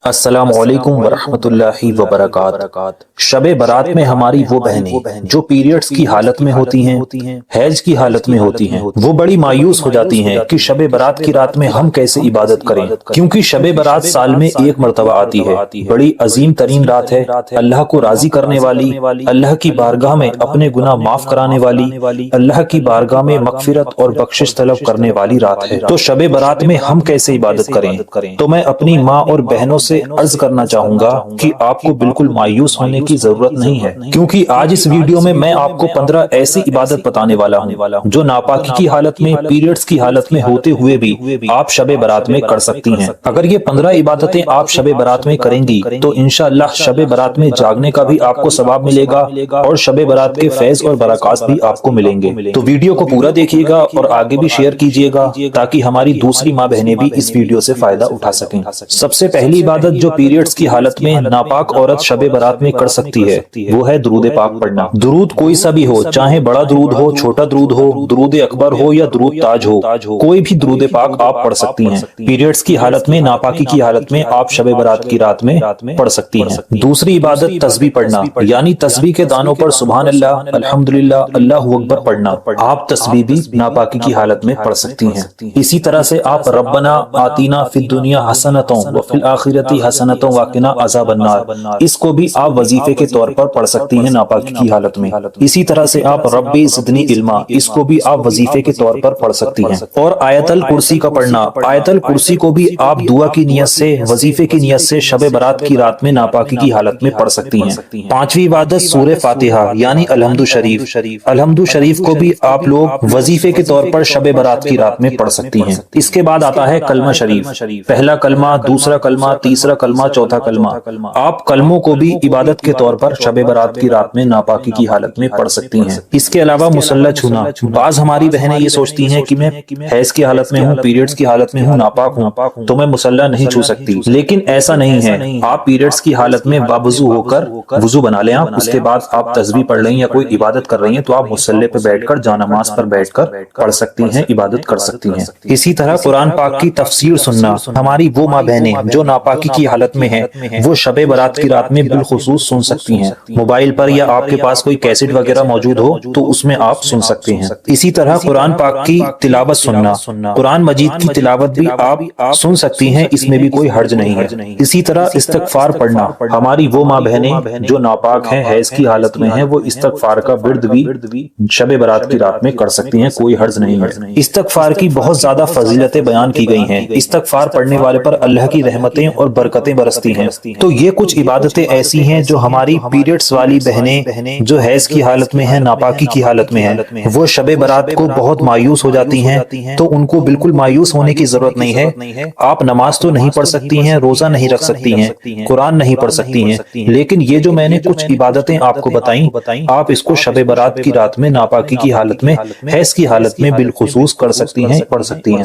السلام علیکم ورحمۃ اللہ وبرکاتہ۔ شب برات میں ہماری وہ بہنیں جو پیریڈز کی حالت میں ہوتی ہیں، حیض کی حالت میں ہوتی ہیں، وہ بڑی مایوس ہو جاتی ہیں کہ شب برات کی رات میں ہم کیسے عبادت کریں، کیونکہ شب برات سال میں ایک مرتبہ آتی ہے، بڑی عظیم ترین رات ہے، اللہ کو راضی کرنے والی، اللہ کی بارگاہ میں اپنے گناہ معاف کرانے والی، اللہ کی بارگاہ میں مغفرت اور بخشش طلب کرنے والی رات ہے۔ تو شب برات میں ہم کیسے عبادت کریں؟ تو میں اپنی ماں اور بہنوں سے عرض کرنا چاہوں گا کہ آپ کو بالکل مایوس ہونے کی ضرورت نہیں ہے، کیونکہ آج اس ویڈیو میں آپ کو 15 ایسی عبادت بتانے والا ہوں جو ناپاکی کی حالت میں، پیریڈز کی حالت میں ہوتے ہوئے بھی آپ شب برات میں کر سکتی ہیں۔ اگر یہ 15 عبادتیں آپ شب برات میں کریں گی تو انشاءاللہ شب برات میں جاگنے کا بھی آپ کو ثواب ملے گا اور شب برات کے فیض اور برکات بھی آپ کو ملیں گے۔ تو ویڈیو کو پورا دیکھیے گا اور آگے بھی شیئر کیجیے گا تاکہ ہماری دوسری ماں بہنیں بھی اس ویڈیو سے فائدہ اٹھا سکیں۔ سب سے پہلی عبادت جو پیریڈز کی حالت میں ناپاک عورت شب برات میں کر سکتی ہے وہ ہے درود پاک پڑھنا۔ درود کوئی سا بھی ہو، چاہے بڑا درود ہو، چھوٹا درود ہو، درود اکبر ہو یا درود تاج ہو، کوئی بھی درود پاک آپ پڑھ سکتی ہیں۔ پیریڈز کی حالت میں، ناپاکی کی حالت میں آپ شب برات کی رات میں پڑھ سکتی ہیں۔ دوسری عبادت تسبیح پڑھنا، یعنی تسبیح کے دانوں پر سبحان اللہ، الحمدللہ، اللہ اکبر پڑھنا۔ آپ تسبیح بھی ناپاکی کی حالت میں پڑھ سکتی ہیں۔ اسی طرح سے آپ ربنا آتینا فی الدنیا حسنۃ وفی الآخرۃ حسنۃ وقنا عذاب النار، اس کو بھی آپ وظیفے کے طور پر پڑھ سکتی ہیں ناپاکی کی حالت میں۔ اسی طرح سے آپ ربی زدنی علما، اس کو بھی آپ وظیفے کے طور پر پڑھ سکتی ہیں۔ اور آیت الکرسی کا پڑھنا، آیت الکرسی کو بھی آپ دعا کی نیت سے، وظیفے کی نیت سے شب برات کی رات میں ناپاکی کی حالت میں پڑھ سکتی ہیں۔ پانچویں عبادت سورہ فاتحہ یعنی الحمد شریف، الحمد شریف کو بھی آپ لوگ وظیفے کے طور پر شب برات کی رات میں پڑھ سکتی ہیں۔ اس کے بعد آتا ہے کلمہ شریف، پہلا کلمہ، دوسرا کلمہ، تیسرا کلمہ، چوتھا کلمہ۔ آپ کلموں کو بھی عبادت کے طور پر شب برات کی رات میں ناپاکی کی حالت میں پڑھ سکتی ہیں۔ اس کے علاوہ مصلی چھونا، بعض ہماری بہنیں یہ سوچتی ہیں کہ میں حیض کی حالت میں ہوں، پیریڈز کی حالت میں ہوں، ناپاک ہوں تو میں مصلی نہیں چھو سکتی، لیکن ایسا نہیں ہے۔ آپ پیریڈز کی حالت میں باوضو ہو کر وضو بنا لیں، اس کے بعد آپ تسبیح پڑھ لیں یا کوئی عبادت کر رہی ہیں تو آپ مصلی پہ بیٹھ کر جانماز پر بیٹھ کر پڑھ سکتی ہیں، عبادت کر سکتی ہیں۔ اسی طرح قرآن پاک کی تفسیر سننا، ہماری وہ ماں بہنیں جو ناپاکی کی حالت میں ہیں وہ شب برات کی رات میں بالخصوص سن سکتی ہیں۔ موبائل پر یا آپ کے پاس کوئی کیسٹ وغیرہ موجود ہو تو اس میں آپ سن سکتے ہیں۔ اسی طرح قرآن پاک کی تلاوت سننا، قرآن مجید کی تلاوت بھی آپ سن سکتی ہیں، اس میں بھی کوئی حرج نہیں ہے۔ اسی طرح استغفار پڑھنا، ہماری وہ ماں بہنیں جو ناپاک ہیں، حیض کی حالت میں ہیں، وہ استغفار کا ورد بھی شب برات کی رات میں کر سکتی ہیں، کوئی حرج نہیں ہے۔ استغفار کی بہت زیادہ فضیلتیں بیان کی گئی ہیں، استغفار پڑھنے والے پر اللہ کی رحمتیں اور برکتیں برستی ہیں۔ تو یہ کچھ عبادتیں ایسی ہیں جو ہماری پیریڈز والی بہنیں جو حیض کی حالت میں ہیں، ناپاکی کی حالت میں ہیں، وہ شب برات کو بہت مایوس ہو جاتی ہیں، تو ان کو بالکل مایوس ہونے کی ضرورت نہیں ہے۔ آپ نماز تو نہیں پڑھ سکتی ہیں، روزہ نہیں رکھ سکتی ہیں، قرآن نہیں پڑھ سکتی ہیں، لیکن یہ جو میں نے کچھ عبادتیں آپ کو بتائیں، آپ اس کو شب برات کی رات میں، ناپاکی کی حالت میں، حیض کی حالت میں بالخصوص کر سکتی ہیں، پڑھ سکتی ہیں۔